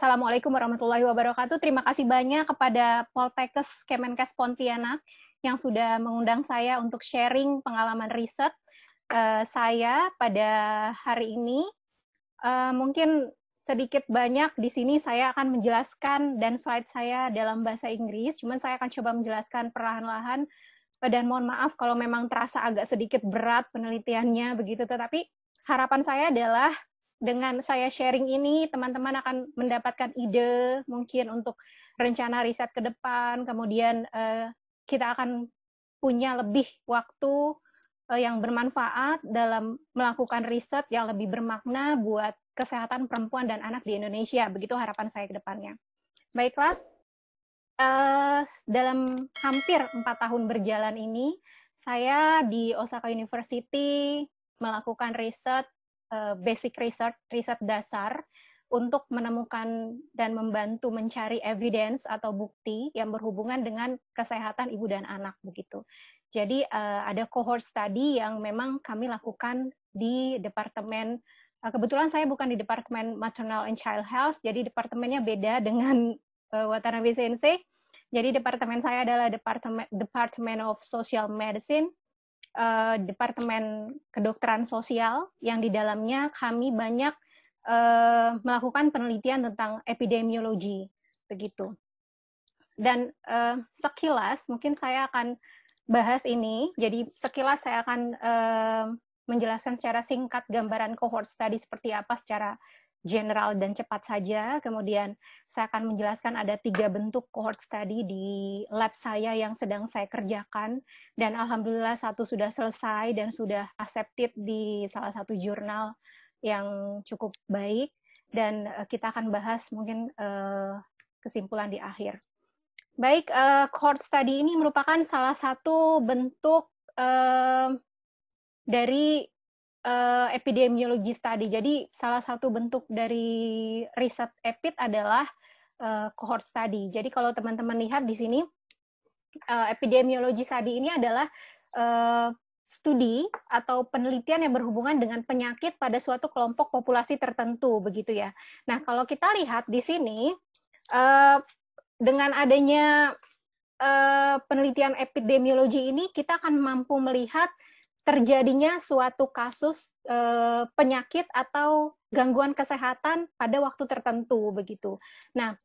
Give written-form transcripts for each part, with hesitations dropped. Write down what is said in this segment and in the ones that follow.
Assalamualaikum warahmatullahi wabarakatuh. Terima kasih banyak kepada Poltekkes Kemenkes Pontianak yang sudah mengundang saya untuk sharing pengalaman riset saya pada hari ini. Mungkin sedikit banyak di sini saya akan menjelaskan dan slide saya dalam bahasa Inggris, cuman saya akan coba menjelaskan perlahan-lahan dan mohon maaf kalau memang terasa agak sedikit berat penelitiannya begitu, tetapi harapan saya adalah dengan saya sharing ini, teman-teman akan mendapatkan ide mungkin untuk rencana riset ke depan, kemudian kita akan punya lebih waktu yang bermanfaat dalam melakukan riset yang lebih bermakna buat kesehatan perempuan dan anak di Indonesia. Begitu harapan saya ke depannya. Baiklah, dalam hampir 4 tahun berjalan ini, saya di Osaka University melakukan riset, basic research, riset dasar, untuk menemukan dan membantu mencari evidence atau bukti yang berhubungan dengan kesehatan ibu dan anak begitu. Jadi ada cohort study yang memang kami lakukan di departemen, kebetulan saya bukan di departemen maternal and child health, jadi departemennya beda dengan Watanabe Sensei. Jadi departemen saya adalah Department of Social Medicine, departemen kedokteran sosial yang di dalamnya kami banyak melakukan penelitian tentang epidemiologi begitu. Dan sekilas mungkin saya akan bahas ini. Jadi sekilas saya akan menjelaskan secara singkat gambaran cohort study seperti apa secara general dan cepat saja. Kemudian saya akan menjelaskan ada 3 bentuk cohort study di lab saya yang sedang saya kerjakan, dan alhamdulillah 1 sudah selesai dan sudah accepted di salah satu jurnal yang cukup baik, dan kita akan bahas mungkin kesimpulan di akhir. Baik, cohort study ini merupakan salah satu bentuk dari epidemiologi study. Jadi salah satu bentuk dari riset EPID adalah cohort study. Jadi kalau teman-teman lihat di sini, epidemiologi study ini adalah studi atau penelitian yang berhubungan dengan penyakit pada suatu kelompok populasi tertentu, begitu ya. Nah, kalau kita lihat di sini, dengan adanya penelitian epidemiologi ini, kita akan mampu melihat terjadinya suatu kasus penyakit atau gangguan kesehatan pada waktu tertentu begitu. Nah,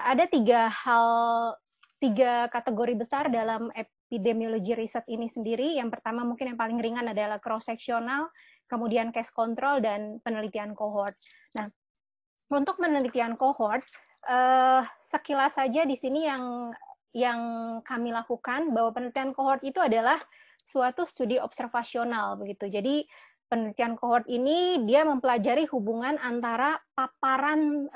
ada 3 kategori besar dalam epidemiologi riset ini sendiri. Yang pertama mungkin yang paling ringan adalah cross-sectional, kemudian case control, dan penelitian cohort. Nah, untuk penelitian cohort, sekilas saja di sini yang kami lakukan, bahwa penelitian cohort itu adalah suatu studi observasional begitu. Jadi penelitian cohort ini dia mempelajari hubungan antara paparan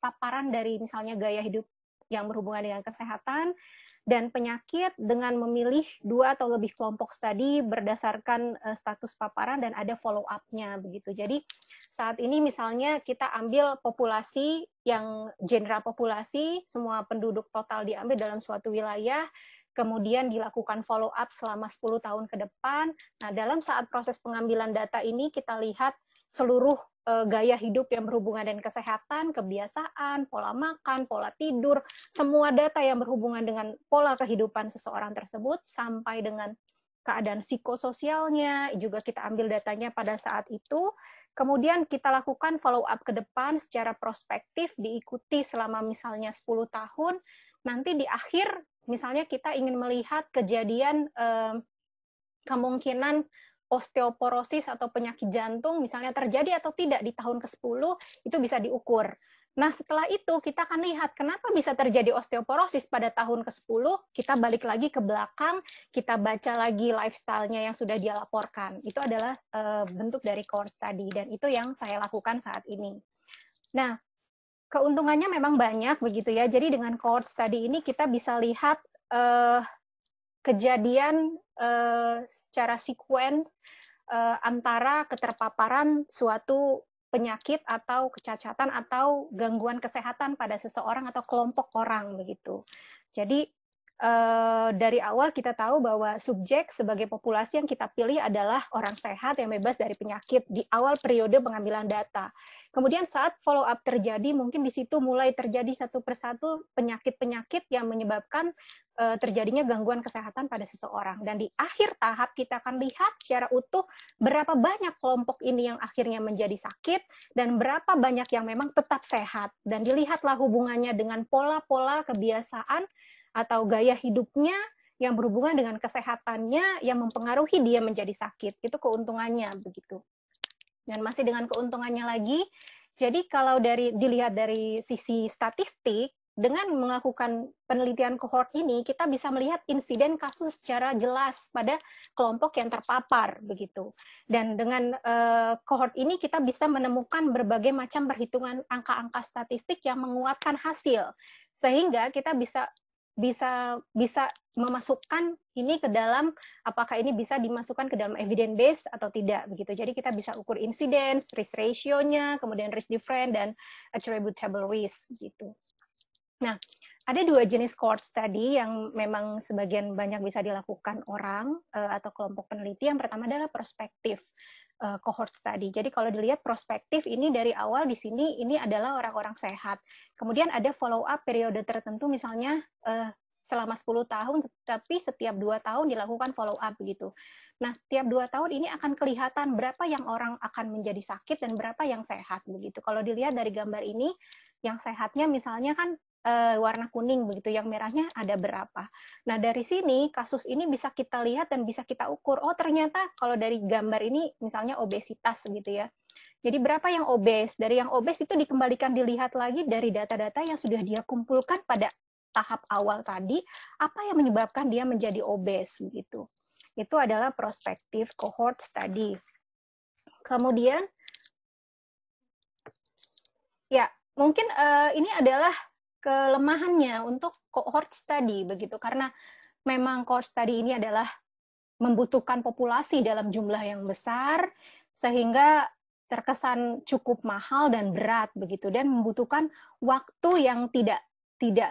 paparan dari misalnya gaya hidup yang berhubungan dengan kesehatan dan penyakit dengan memilih 2 atau lebih kelompok studi berdasarkan status paparan dan ada follow up-nya begitu. Jadi saat ini misalnya kita ambil populasi yang general populasi, semua penduduk total diambil dalam suatu wilayah, kemudian dilakukan follow up selama 10 tahun ke depan. Nah, dalam saat proses pengambilan data ini kita lihat seluruh gaya hidup yang berhubungan dengan kesehatan, kebiasaan, pola makan, pola tidur, semua data yang berhubungan dengan pola kehidupan seseorang tersebut sampai dengan keadaan psikososialnya, juga kita ambil datanya pada saat itu. Kemudian kita lakukan follow up ke depan secara prospektif, diikuti selama misalnya 10 tahun. Nanti di akhir misalnya kita ingin melihat kejadian kemungkinan osteoporosis atau penyakit jantung misalnya terjadi atau tidak di tahun ke-10, itu bisa diukur. Nah, setelah itu kita akan lihat kenapa bisa terjadi osteoporosis pada tahun ke-10, kita balik lagi ke belakang, kita baca lagi lifestyle-nya yang sudah dia laporkan. Itu adalah bentuk dari cohort study, dan itu yang saya lakukan saat ini. Nah, keuntungannya memang banyak begitu ya. Jadi dengan cohort study ini kita bisa lihat kejadian secara sekuen antara keterpaparan suatu penyakit atau kecacatan atau gangguan kesehatan pada seseorang atau kelompok orang begitu. Jadi dari awal kita tahu bahwa subjek sebagai populasi yang kita pilih adalah orang sehat yang bebas dari penyakit di awal periode pengambilan data. Kemudian saat follow up terjadi, mungkin di situ mulai terjadi satu persatu penyakit-penyakit yang menyebabkan terjadinya gangguan kesehatan pada seseorang. Dan di akhir tahap kita akan lihat secara utuh berapa banyak kelompok ini yang akhirnya menjadi sakit dan berapa banyak yang memang tetap sehat. Dan dilihatlah hubungannya dengan pola-pola kebiasaan atau gaya hidupnya yang berhubungan dengan kesehatannya yang mempengaruhi dia menjadi sakit. Itu keuntungannya begitu. Dan masih dengan keuntungannya lagi, jadi kalau dilihat dari sisi statistik, dengan melakukan penelitian kohort ini, kita bisa melihat insiden kasus secara jelas pada kelompok yang terpapar begitu. Dan dengan kohort ini kita bisa menemukan berbagai macam perhitungan angka-angka statistik yang menguatkan hasil, sehingga kita bisa memasukkan ini ke dalam, apakah ini bisa dimasukkan ke dalam evidence base atau tidak begitu. Jadi kita bisa ukur incidence, risk ratio-nya, kemudian risk difference dan attributable risk gitu. Nah, ada dua jenis cohort study yang memang sebagian banyak bisa dilakukan orang atau kelompok peneliti. Yang pertama adalah prospektif cohort study. Jadi kalau dilihat prospektif ini dari awal di sini ini adalah orang-orang sehat. Kemudian ada follow up periode tertentu, misalnya selama 10 tahun, tapi setiap 2 tahun dilakukan follow up begitu. Nah, setiap 2 tahun ini akan kelihatan berapa yang orang akan menjadi sakit dan berapa yang sehat begitu. Kalau dilihat dari gambar ini, yang sehatnya misalnya kan warna kuning begitu, yang merahnya ada berapa. Nah, dari sini kasus ini bisa kita lihat dan bisa kita ukur. Oh, ternyata kalau dari gambar ini misalnya obesitas gitu ya. Jadi berapa yang obes? Dari yang obes itu dikembalikan dilihat lagi dari data-data yang sudah dia kumpulkan pada tahap awal tadi, apa yang menyebabkan dia menjadi obes gitu. Itu adalah prospektif cohort study. Kemudian ya, mungkin ini adalah kelemahannya untuk cohort study begitu, karena memang cohort study ini adalah membutuhkan populasi dalam jumlah yang besar sehingga terkesan cukup mahal dan berat begitu, dan membutuhkan waktu yang tidak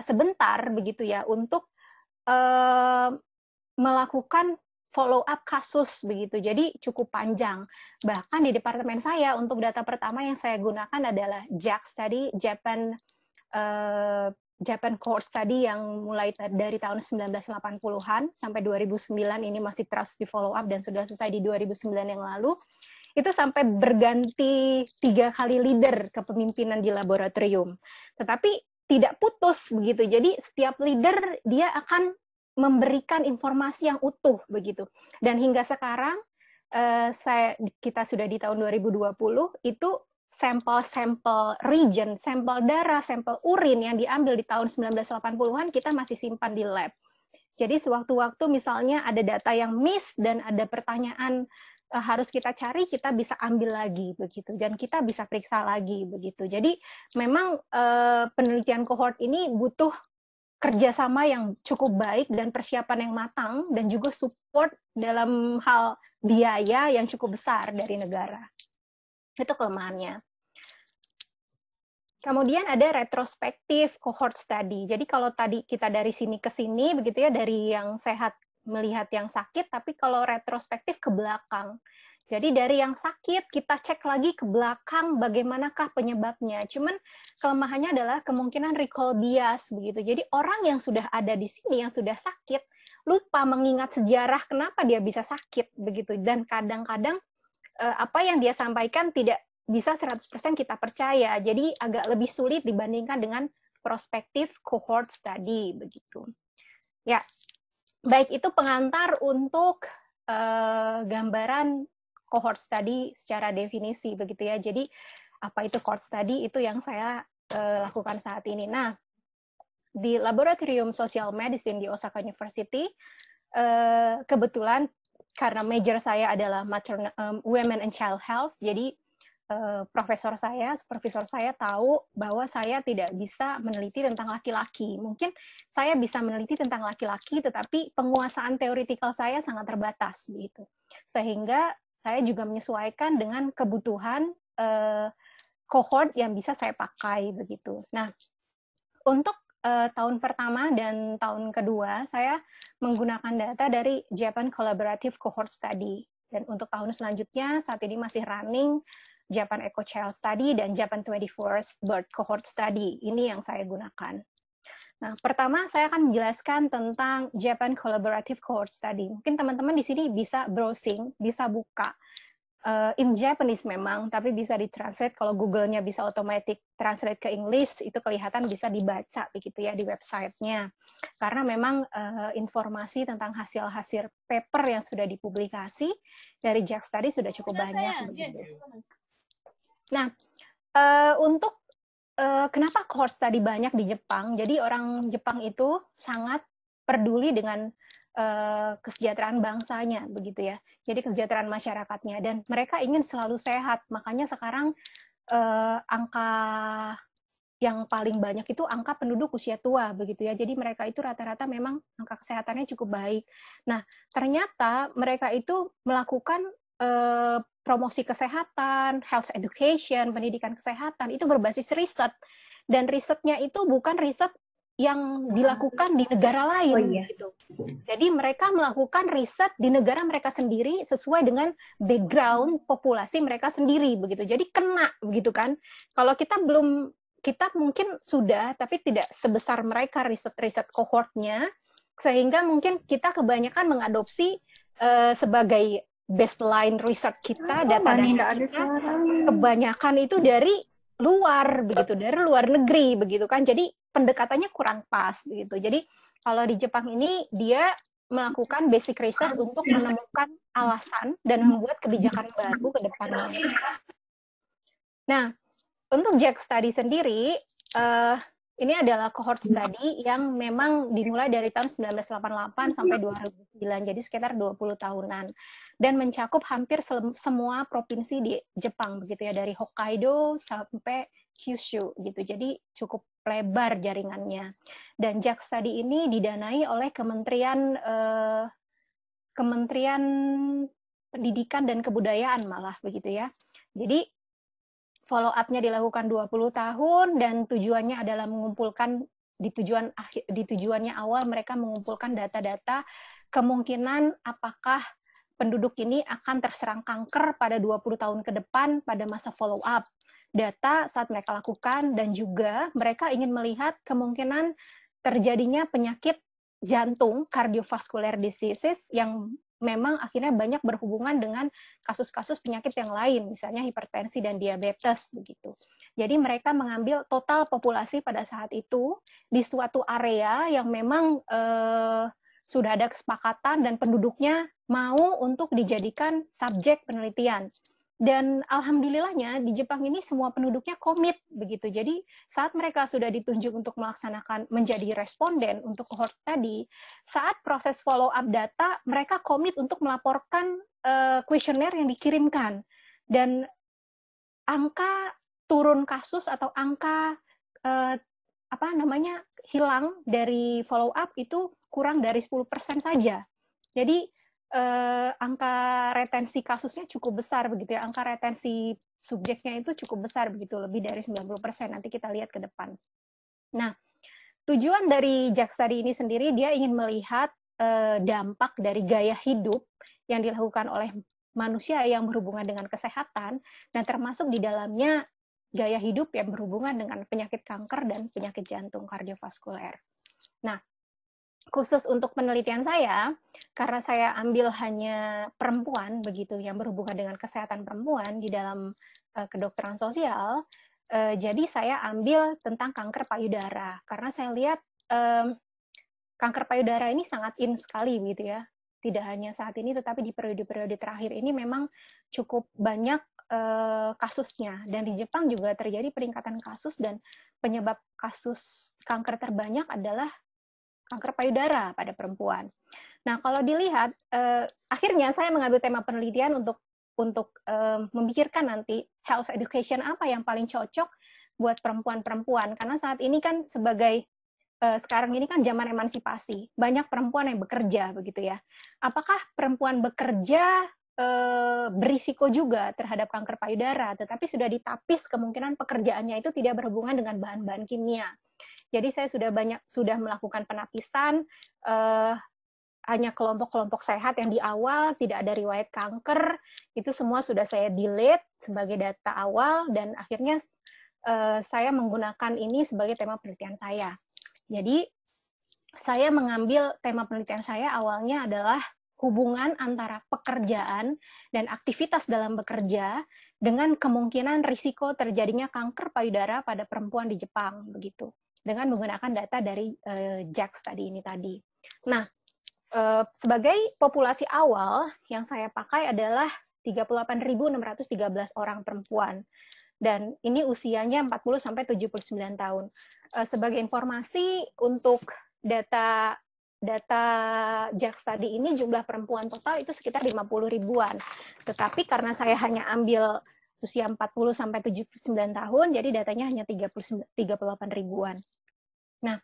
sebentar begitu ya untuk melakukan follow up kasus begitu. Jadi cukup panjang. Bahkan di departemen saya untuk data pertama yang saya gunakan adalah JAC study, Japan Cohort Study, yang mulai dari tahun 1980-an sampai 2009 ini masih terus di follow up dan sudah selesai di 2009 yang lalu. Itu sampai berganti 3 kali leader kepemimpinan di laboratorium. Tetapi tidak putus begitu. Jadi setiap leader dia akan memberikan informasi yang utuh begitu. Dan hingga sekarang kita sudah di tahun 2020, itu sampel region, sampel darah, sampel urin yang diambil di tahun 1980-an kita masih simpan di lab. Jadi sewaktu-waktu misalnya ada data yang miss dan ada pertanyaan harus kita cari, kita bisa ambil lagi begitu, dan kita bisa periksa lagi begitu. Jadi memang penelitian cohort ini butuh kerjasama yang cukup baik dan persiapan yang matang, dan juga support dalam hal biaya yang cukup besar dari negara. Itu kelemahannya. Kemudian ada retrospektif cohort study. Jadi kalau tadi kita dari sini ke sini begitu ya, dari yang sehat melihat yang sakit, tapi kalau retrospektif ke belakang. Jadi dari yang sakit kita cek lagi ke belakang bagaimanakah penyebabnya. Cuman kelemahannya adalah kemungkinan recall bias begitu. Jadi orang yang sudah ada di sini, yang sudah sakit, lupa mengingat sejarah kenapa dia bisa sakit begitu. Dan kadang-kadang apa yang dia sampaikan tidak bisa 100% kita percaya. Jadi agak lebih sulit dibandingkan dengan prospektif cohort study begitu. Ya, baik, itu pengantar untuk gambaran cohort study secara definisi begitu ya. Jadi apa itu cohort study, itu yang saya lakukan saat ini. Nah, di Laboratorium Social Medicine di Osaka University, kebetulan karena major saya adalah Women and Child Health, jadi supervisor saya tahu bahwa saya tidak bisa meneliti tentang laki-laki. Mungkin saya bisa meneliti tentang laki-laki, tetapi penguasaan teoritikal saya sangat terbatas gitu. Sehingga saya juga menyesuaikan dengan kebutuhan cohort yang bisa saya pakai begitu. Nah, untuk tahun pertama dan tahun kedua saya menggunakan data dari Japan Collaborative Cohort Study. Dan untuk tahun selanjutnya saat ini masih running Japan Eco Child Study dan Japan 21st Birth Cohort Study. Ini yang saya gunakan. Nah, pertama saya akan menjelaskan tentang Japan Collaborative Cohort Study. Mungkin teman-teman di sini bisa browsing, bisa buka. In Japanese memang, tapi bisa ditranslate. Kalau Google-nya bisa automatic translate ke English, itu kelihatan bisa dibaca begitu ya di website-nya. Karena memang informasi tentang hasil-hasil paper yang sudah dipublikasi dari JAK Study sudah cukup banyak. Begitu. Nah, untuk kenapa cohort study banyak di Jepang? Jadi orang Jepang itu sangat peduli dengan kesejahteraan bangsanya, begitu ya. Jadi kesejahteraan masyarakatnya, dan mereka ingin selalu sehat. Makanya sekarang angka yang paling banyak itu angka penduduk usia tua, begitu ya. Jadi mereka itu rata-rata memang angka kesehatannya cukup baik. Nah, ternyata mereka itu melakukan promosi kesehatan, health education, pendidikan kesehatan, itu berbasis riset. Dan risetnya itu bukan riset yang dilakukan di negara lain. Gitu. Jadi mereka melakukan riset di negara mereka sendiri sesuai dengan background populasi mereka sendiri. Begitu. Jadi kena, begitu kan. Kalau kita mungkin sudah, tapi tidak sebesar mereka riset-riset kohortnya, sehingga mungkin kita kebanyakan mengadopsi sebagai baseline riset kita, data-data kita kebanyakan itu dari luar, begitu, dari luar negeri, begitu kan. Jadi pendekatannya kurang pas, begitu. Jadi kalau di Jepang ini dia melakukan basic research untuk menemukan alasan dan membuat kebijakan baru ke depannya. Nah, untuk JAK Study sendiri, ini adalah cohort study yang memang dimulai dari tahun 1988 sampai 2009, jadi sekitar 20 tahunan. Dan mencakup hampir semua provinsi di Jepang, begitu ya, dari Hokkaido sampai Kyushu, gitu. Jadi cukup lebar jaringannya. Dan JAK Study ini didanai oleh Kementerian Pendidikan dan Kebudayaan malah, begitu ya. Jadi follow up-nya dilakukan 20 tahun dan tujuannya adalah mengumpulkan di tujuannya awal mereka mengumpulkan data-data kemungkinan apakah penduduk ini akan terserang kanker pada 20 tahun ke depan pada masa follow up. Data saat mereka lakukan, dan juga mereka ingin melihat kemungkinan terjadinya penyakit jantung, cardiovascular diseases, yang memang akhirnya banyak berhubungan dengan kasus-kasus penyakit yang lain, misalnya hipertensi dan diabetes, begitu. Jadi mereka mengambil total populasi pada saat itu di suatu area yang memang sudah ada kesepakatan dan penduduknya mau untuk dijadikan subjek penelitian. Dan alhamdulillahnya di Jepang ini semua penduduknya komit, begitu. Jadi saat mereka sudah ditunjuk untuk melaksanakan menjadi responden untuk cohort tadi, saat proses follow up data mereka komit untuk melaporkan kuesioner yang dikirimkan, dan angka turun kasus atau angka hilang dari follow up itu kurang dari 10% saja. Jadi angka retensi kasusnya cukup besar, begitu ya. Angka retensi subjeknya itu cukup besar, begitu, lebih dari 90%. Nanti kita lihat ke depan. Nah, tujuan dari JAK Study ini sendiri, dia ingin melihat dampak dari gaya hidup yang dilakukan oleh manusia yang berhubungan dengan kesehatan, dan termasuk di dalamnya gaya hidup yang berhubungan dengan penyakit kanker dan penyakit jantung kardiovaskuler. Nah, khusus untuk penelitian saya, karena saya ambil hanya perempuan, begitu, yang berhubungan dengan kesehatan perempuan di dalam kedokteran sosial, jadi saya ambil tentang kanker payudara, karena saya lihat kanker payudara ini sangat in sekali, gitu ya. Tidak hanya saat ini, tetapi di periode-periode terakhir ini memang cukup banyak kasusnya. Dan di Jepang juga terjadi peningkatan kasus, dan penyebab kasus kanker terbanyak adalah kanker payudara pada perempuan. Nah, kalau dilihat, akhirnya saya mengambil tema penelitian untuk memikirkan nanti health education apa yang paling cocok buat perempuan-perempuan. Karena saat ini kan sekarang ini kan zaman emansipasi, banyak perempuan yang bekerja, begitu ya. Apakah perempuan bekerja berisiko juga terhadap kanker payudara, tetapi sudah ditapis kemungkinan pekerjaannya itu tidak berhubungan dengan bahan-bahan kimia. Jadi saya sudah melakukan penapisan hanya kelompok-kelompok sehat yang di awal, tidak ada riwayat kanker, itu semua sudah saya delete sebagai data awal, dan akhirnya saya menggunakan ini sebagai tema penelitian saya. Jadi, saya mengambil tema penelitian saya awalnya adalah hubungan antara pekerjaan dan aktivitas dalam bekerja dengan kemungkinan risiko terjadinya kanker payudara pada perempuan di Jepang, begitu. Dengan menggunakan data dari JAX tadi. Nah, sebagai populasi awal yang saya pakai adalah 38.613 orang perempuan. Dan ini usianya 40 sampai 79 tahun. Sebagai informasi untuk data JAX tadi ini jumlah perempuan total itu sekitar 50 ribuan. Tetapi karena saya hanya ambil usia 40 sampai 79 tahun, jadi datanya hanya 38 ribuan. Nah,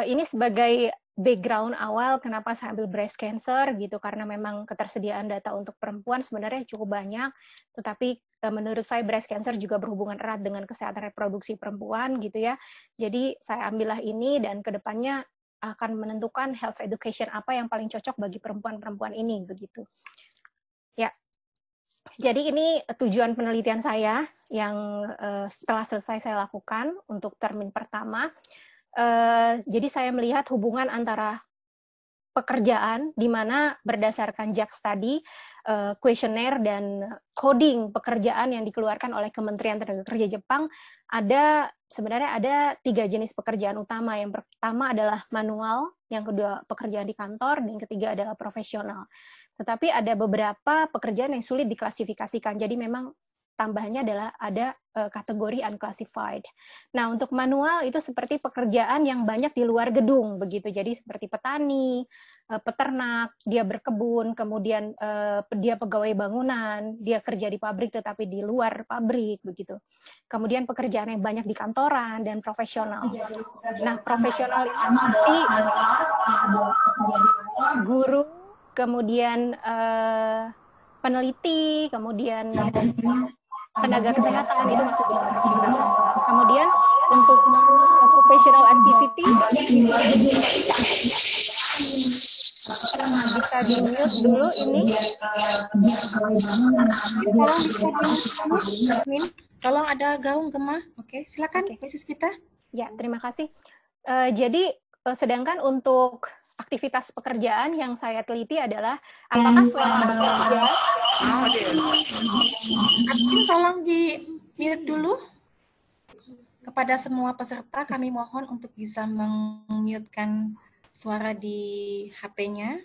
ini sebagai background awal kenapa saya ambil breast cancer gitu, karena memang ketersediaan data untuk perempuan sebenarnya cukup banyak, tetapi menurut saya breast cancer juga berhubungan erat dengan kesehatan reproduksi perempuan gitu ya. Jadi saya ambillah ini, dan kedepannya akan menentukan health education apa yang paling cocok bagi perempuan-perempuan ini begitu. Ya. Jadi ini tujuan penelitian saya yang setelah selesai saya lakukan untuk termin pertama. Jadi saya melihat hubungan antara pekerjaan, di mana berdasarkan JAX tadi, kuesioner dan coding pekerjaan yang dikeluarkan oleh Kementerian Tenaga Kerja Jepang, sebenarnya ada 3 jenis pekerjaan utama. Yang pertama adalah manual, yang kedua pekerjaan di kantor, dan yang ketiga adalah profesional. Tetapi ada beberapa pekerjaan yang sulit diklasifikasikan, jadi memang tambahannya adalah ada kategori unclassified. Nah, untuk manual itu seperti pekerjaan yang banyak di luar gedung, begitu. Jadi seperti petani, peternak, dia berkebun, kemudian dia pegawai bangunan, dia kerja di pabrik tetapi di luar pabrik, begitu. Kemudian pekerjaan yang banyak di kantoran dan profesional. Nah, profesional itu guru, kemudian peneliti, kemudian tenaga kesehatan, itu masuk dalam profesional. Kemudian untuk occupational activity bisa di-mute dulu ini. Tolong ada gaung Gemma. Oke, silakan Mrs. Vita. Ya, terima kasih. Jadi sedangkan untuk aktivitas pekerjaan yang saya teliti adalah apakah selama bekerja. Admin tolong di mute dulu. Kepada semua peserta kami mohon untuk bisa meng-mute-kan suara di HP-nya.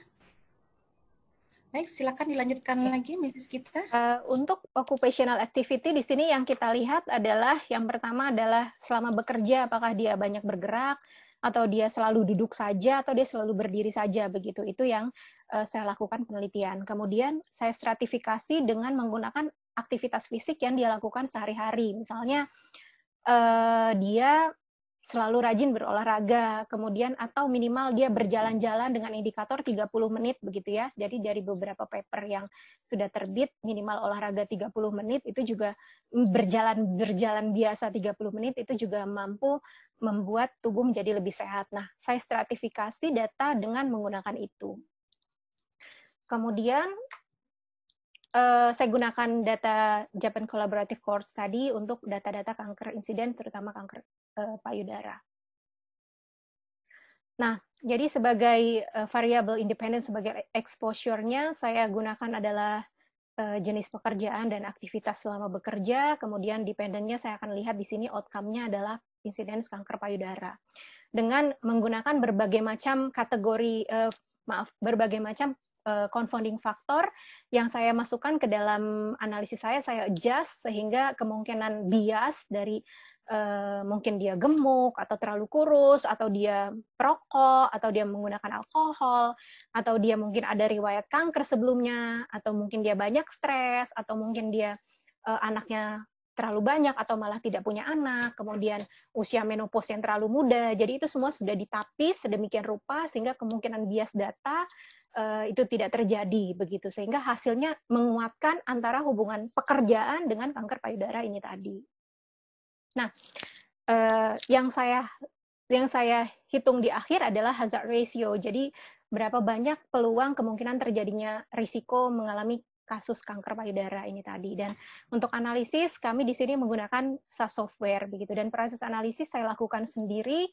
Baik, silakan dilanjutkan lagi Mrs. Kita. Untuk occupational activity di sini yang kita lihat adalah yang pertama adalah selama bekerja apakah dia banyak bergerak, atau dia selalu duduk saja, atau dia selalu berdiri saja, begitu. Itu yang saya lakukan penelitian. Kemudian saya stratifikasi dengan menggunakan aktivitas fisik yang dia lakukan sehari-hari. Misalnya dia selalu rajin berolahraga, kemudian atau minimal dia berjalan-jalan dengan indikator 30 menit, begitu ya. Jadi dari beberapa paper yang sudah terbit, minimal olahraga 30 menit, itu juga berjalan biasa 30 menit, itu juga mampu membuat tubuh menjadi lebih sehat. Nah, saya stratifikasi data dengan menggunakan itu. Kemudian, saya gunakan data Japan Collaborative Cohort Study untuk data-data kanker insiden, terutama kanker payudara. Nah, jadi sebagai variable independen, sebagai exposure-nya, saya gunakan adalah jenis pekerjaan dan aktivitas selama bekerja, kemudian dependennya saya akan lihat di sini outcome-nya adalah insiden kanker payudara. Dengan menggunakan berbagai macam kategori, berbagai macam confounding faktor yang saya masukkan ke dalam analisis saya adjust sehingga kemungkinan bias dari mungkin dia gemuk atau terlalu kurus, atau dia perokok, atau dia menggunakan alkohol, atau dia mungkin ada riwayat kanker sebelumnya, atau mungkin dia banyak stres, atau mungkin dia anaknya terlalu banyak atau malah tidak punya anak, kemudian usia menopause yang terlalu muda. Jadi itu semua sudah ditapis sedemikian rupa sehingga kemungkinan bias data itu tidak terjadi, begitu, sehingga hasilnya menguatkan antara hubungan pekerjaan dengan kanker payudara ini tadi. Nah, yang saya yang saya hitung di akhir adalah hazard ratio. Jadi berapa banyak peluang kemungkinan terjadinya risiko mengalami kasus kanker payudara ini tadi. Dan untuk analisis kami di sini menggunakan SaaS software begitu. Dan proses analisis saya lakukan sendiri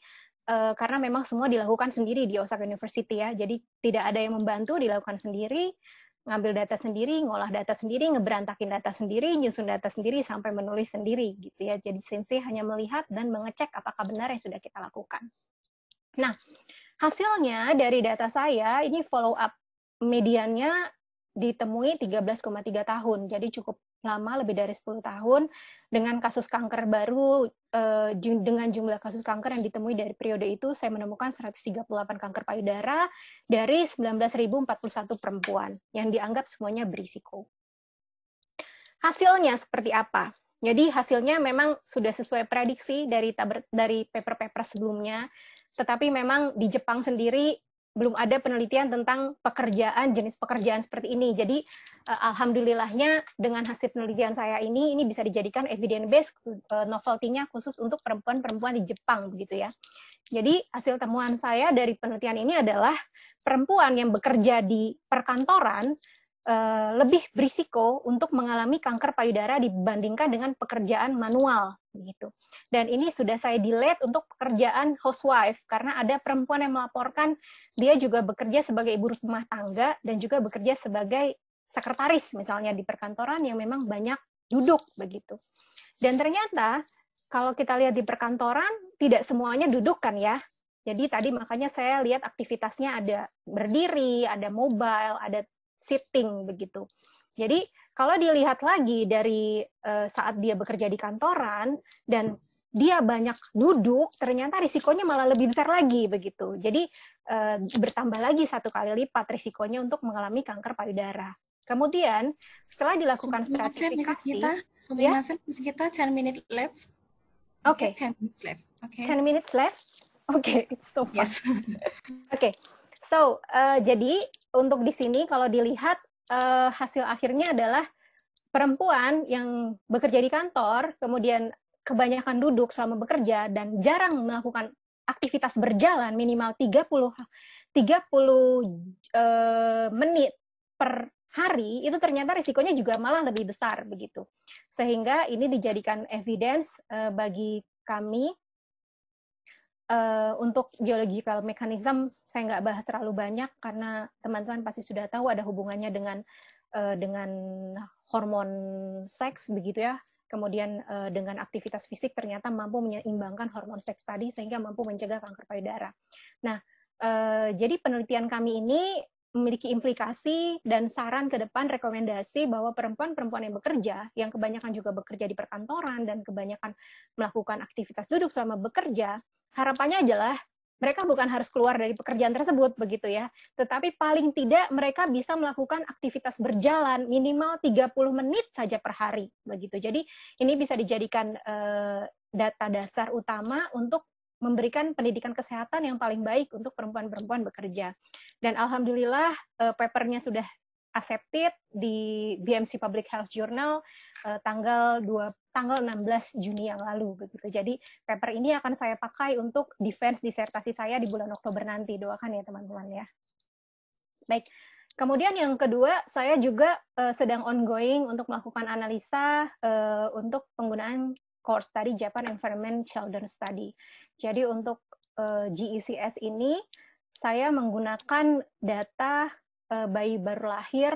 karena memang semua dilakukan sendiri di Osaka University ya. Jadi tidak ada yang membantu, dilakukan sendiri, ngambil data sendiri, ngolah data sendiri, ngeberantakin data sendiri, nyusun data sendiri sampai menulis sendiri gitu ya. Jadi Sensei hanya melihat dan mengecek apakah benar yang sudah kita lakukan. Nah, hasilnya dari data saya ini follow up mediannya ditemui 13,3 tahun. Jadi cukup lama, lebih dari 10 tahun, dengan kasus kanker baru, dengan jumlah kasus kanker yang ditemui dari periode itu, saya menemukan 138 kanker payudara dari 19.041 perempuan, yang dianggap semuanya berisiko. Hasilnya seperti apa? Jadi hasilnya memang sudah sesuai prediksi dari paper-paper sebelumnya, tetapi memang di Jepang sendiri belum ada penelitian tentang jenis pekerjaan seperti ini. Jadi alhamdulillahnya dengan hasil penelitian saya ini bisa dijadikan evidence based novelty-nya khusus untuk perempuan-perempuan di Jepang begitu ya. Jadi hasil temuan saya dari penelitian ini adalah perempuan yang bekerja di perkantoran lebih berisiko untuk mengalami kanker payudara dibandingkan dengan pekerjaan manual begitu. Dan ini sudah saya delete untuk pekerjaan housewife karena ada perempuan yang melaporkan dia juga bekerja sebagai ibu rumah tangga dan juga bekerja sebagai sekretaris misalnya di perkantoran yang memang banyak duduk begitu. Dan ternyata kalau kita lihat di perkantoran tidak semuanya duduk kan ya. Jadi tadi makanya saya lihat aktivitasnya ada berdiri, ada mobile, ada sitting begitu. Jadi kalau dilihat lagi dari saat dia bekerja di kantoran dan dia banyak duduk, ternyata risikonya malah lebih besar lagi begitu. Jadi bertambah lagi 1 kali lipat risikonya untuk mengalami kanker payudara. Kemudian setelah dilakukan stratifikasi, ya, kita 10 minutes left. Oke. 10 minutes left. Okay. 10 minutes left. Oke, it's so fast. Yes. Oke. So, jadi untuk di sini kalau dilihat hasil akhirnya adalah perempuan yang bekerja di kantor, kemudian kebanyakan duduk selama bekerja dan jarang melakukan aktivitas berjalan minimal 30 menit per hari, itu ternyata risikonya juga malah lebih besar begitu. Sehingga ini dijadikan evidence bagi kami untuk biological mechanism. Saya nggak bahas terlalu banyak karena teman-teman pasti sudah tahu ada hubungannya dengan hormon seks begitu ya. Kemudian dengan aktivitas fisik ternyata mampu menyeimbangkan hormon seks tadi sehingga mampu mencegah kanker payudara. Nah, jadi penelitian kami ini memiliki implikasi dan saran ke depan rekomendasi bahwa perempuan-perempuan yang bekerja, yang kebanyakan juga bekerja di perkantoran dan kebanyakan melakukan aktivitas duduk selama bekerja, harapannya adalah mereka bukan harus keluar dari pekerjaan tersebut begitu ya, tetapi paling tidak mereka bisa melakukan aktivitas berjalan minimal 30 menit saja per hari begitu. Jadi ini bisa dijadikan data dasar utama untuk memberikan pendidikan kesehatan yang paling baik untuk perempuan-perempuan bekerja. Dan alhamdulillah papernya sudah accepted di BMC Public Health Journal tanggal 16 Juni yang lalu begitu. Jadi paper ini akan saya pakai untuk defense disertasi saya di bulan Oktober nanti. Doakan ya teman-teman ya. Baik. Kemudian yang kedua, saya juga sedang ongoing untuk melakukan analisa untuk penggunaan course tadi Japan Environment Children Study. Jadi untuk GECS ini saya menggunakan data bayi baru lahir,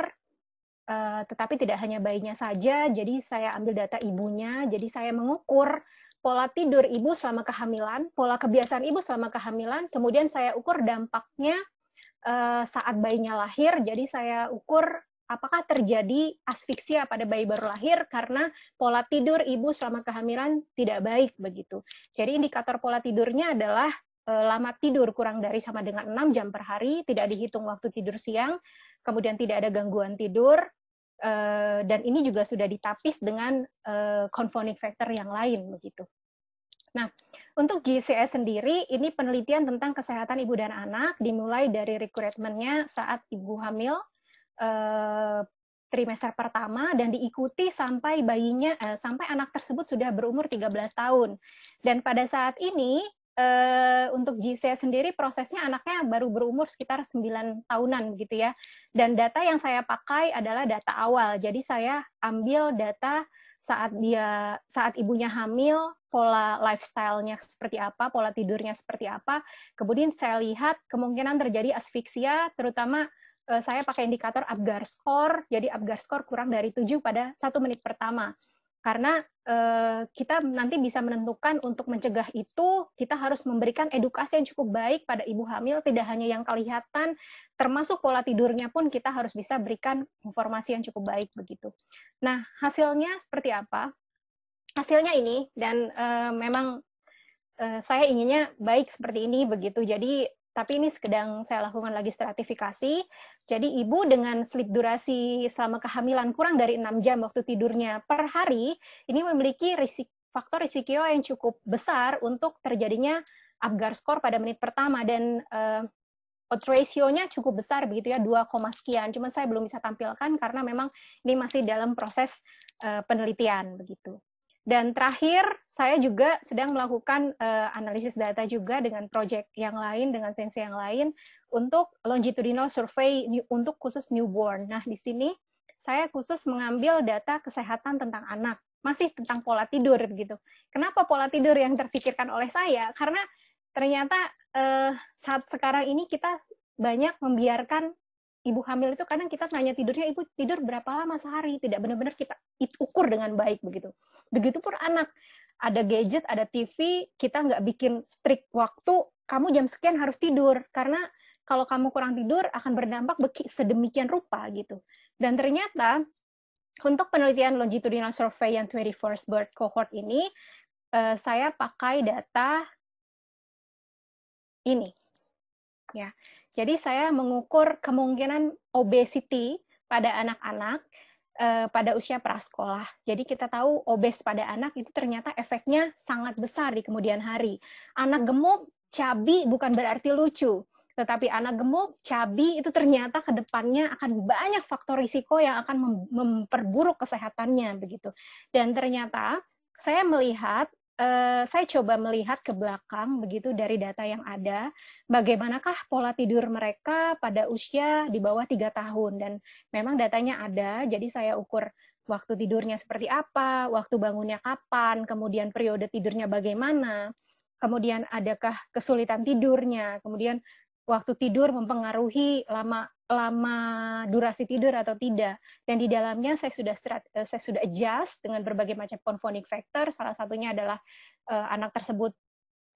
tetapi tidak hanya bayinya saja, jadi saya ambil data ibunya, jadi saya mengukur pola tidur ibu selama kehamilan, pola kebiasaan ibu selama kehamilan, kemudian saya ukur dampaknya saat bayinya lahir, jadi saya ukur apakah terjadi asfiksia pada bayi baru lahir karena pola tidur ibu selama kehamilan tidak baik begitu. Jadi indikator pola tidurnya adalah lama tidur kurang dari sama dengan 6 jam per hari, tidak dihitung waktu tidur siang, kemudian tidak ada gangguan tidur, dan ini juga sudah ditapis dengan confounding factor yang lain begitu. Nah, untuk GCS sendiri, ini penelitian tentang kesehatan ibu dan anak, dimulai dari recruitment-nya saat ibu hamil, trimester pertama, dan diikuti sampai bayinya, sampai anak tersebut sudah berumur 13 tahun. Dan pada saat ini, untuk GC sendiri prosesnya anaknya baru berumur sekitar 9 tahunan begitu ya. Dan data yang saya pakai adalah data awal. Jadi saya ambil data saat ibunya hamil, pola lifestyle-nya seperti apa, pola tidurnya seperti apa. Kemudian saya lihat kemungkinan terjadi asfiksia, terutama saya pakai indikator Apgar score. Jadi Apgar score kurang dari 7 pada 1 menit pertama. Karena kita nanti bisa menentukan untuk mencegah itu, kita harus memberikan edukasi yang cukup baik pada ibu hamil, tidak hanya yang kelihatan, termasuk pola tidurnya pun kita harus bisa berikan informasi yang cukup baik begitu. Nah, hasilnya seperti apa? Hasilnya ini, dan memang saya inginnya baik seperti ini begitu. Jadi tapi ini sedang saya lakukan lagi stratifikasi. Jadi ibu dengan sleep durasi selama kehamilan kurang dari 6 jam waktu tidurnya per hari, ini memiliki faktor risiko yang cukup besar untuk terjadinya Apgar score pada menit pertama, dan odds ratio-nya cukup besar begitu ya, 2, sekian. Cuman saya belum bisa tampilkan karena memang ini masih dalam proses penelitian begitu. Dan terakhir, saya juga sedang melakukan analisis data juga dengan proyek yang lain, dengan sensi yang lain, untuk longitudinal survey untuk khusus newborn. Nah, di sini saya khusus mengambil data kesehatan tentang anak, masih tentang pola tidur begitu. Kenapa pola tidur yang terpikirkan oleh saya? Karena ternyata saat sekarang ini kita banyak membiarkan ibu hamil itu, kadang kita tanya tidurnya, ibu tidur berapa lama sehari, tidak benar-benar kita ukur dengan baik begitu. Begitupun anak, ada gadget, ada TV, kita nggak bikin strict waktu, kamu jam sekian harus tidur, karena kalau kamu kurang tidur akan berdampak sedemikian rupa gitu. Dan ternyata untuk penelitian longitudinal survey yang 21st birth cohort ini, saya pakai data ini. Ya, jadi saya mengukur kemungkinan obesity pada anak-anak pada usia prasekolah. Jadi kita tahu obes pada anak itu ternyata efeknya sangat besar di kemudian hari. Anak gemuk, cabi bukan berarti lucu, tetapi anak gemuk, cabi itu ternyata ke depannya akan banyak faktor risiko yang akan memperburuk kesehatannya begitu. Dan ternyata saya melihat saya coba melihat ke belakang begitu dari data yang ada, bagaimanakah pola tidur mereka pada usia di bawah 3 tahun. Dan memang datanya ada, jadi saya ukur waktu tidurnya seperti apa, waktu bangunnya kapan, kemudian periode tidurnya bagaimana, kemudian adakah kesulitan tidurnya, kemudian waktu tidur mempengaruhi lama durasi tidur atau tidak. Dan di dalamnya saya sudah adjust dengan berbagai macam confounding factor. Salah satunya adalah anak tersebut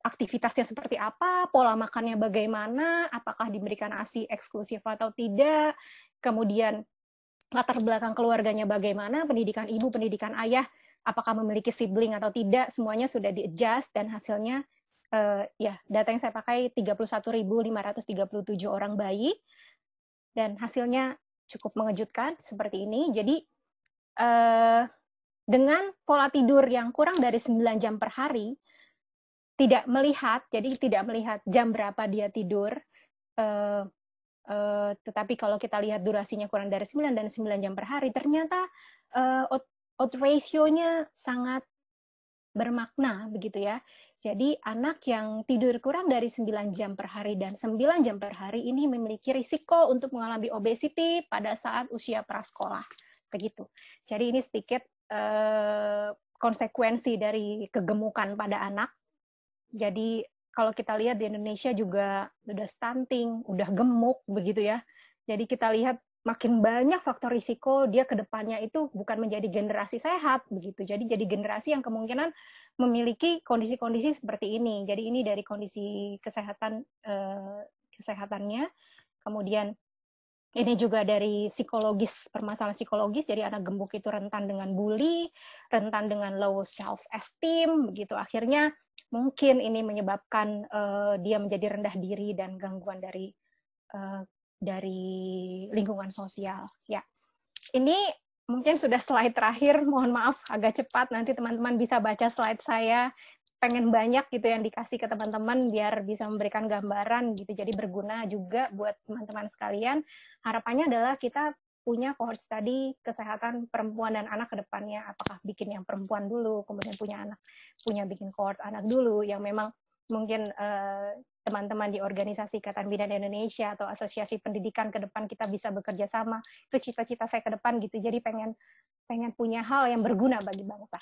aktivitasnya seperti apa, pola makannya bagaimana, apakah diberikan ASI eksklusif atau tidak, kemudian latar belakang keluarganya bagaimana, pendidikan ibu, pendidikan ayah, apakah memiliki sibling atau tidak, semuanya sudah di-adjust, dan hasilnya ya data yang saya pakai 31.537 orang bayi, dan hasilnya cukup mengejutkan seperti ini. Jadi dengan pola tidur yang kurang dari 9 jam per hari, tidak melihat jam berapa dia tidur, tetapi kalau kita lihat durasinya kurang dari 9 dan 9 jam per hari, ternyata odds ratio-nya sangat bermakna begitu ya. Jadi anak yang tidur kurang dari 9 jam per hari dan 9 jam per hari ini memiliki risiko untuk mengalami obesity pada saat usia prasekolah. Begitu. Jadi ini sedikit konsekuensi dari kegemukan pada anak. Jadi kalau kita lihat di Indonesia juga udah stunting, udah gemuk begitu ya. Jadi kita lihat makin banyak faktor risiko dia ke depannya itu bukan menjadi generasi sehat begitu. Jadi generasi yang kemungkinan memiliki kondisi-kondisi seperti ini. Jadi ini dari kondisi kesehatannya. Kemudian ini juga dari psikologis, permasalahan psikologis. Jadi anak gemuk itu rentan dengan bully, rentan dengan low self esteem begitu. Akhirnya mungkin ini menyebabkan dia menjadi rendah diri dan gangguan dari lingkungan sosial. Ya, ini mungkin sudah slide terakhir. Mohon maaf agak cepat. Nanti teman-teman bisa baca slide saya. Pengen banyak gitu yang dikasih ke teman-teman biar bisa memberikan gambaran gitu. Jadi berguna juga buat teman-teman sekalian. Harapannya adalah kita punya cohort study kesehatan perempuan dan anak ke depannya. Apakah bikin yang perempuan dulu, kemudian punya bikin cohort anak dulu yang memang mungkin teman-teman di organisasi Ikatan Bidan Indonesia atau asosiasi pendidikan ke depan kita bisa bekerja sama. Itu cita-cita saya ke depan gitu. Jadi pengen punya hal yang berguna bagi bangsa.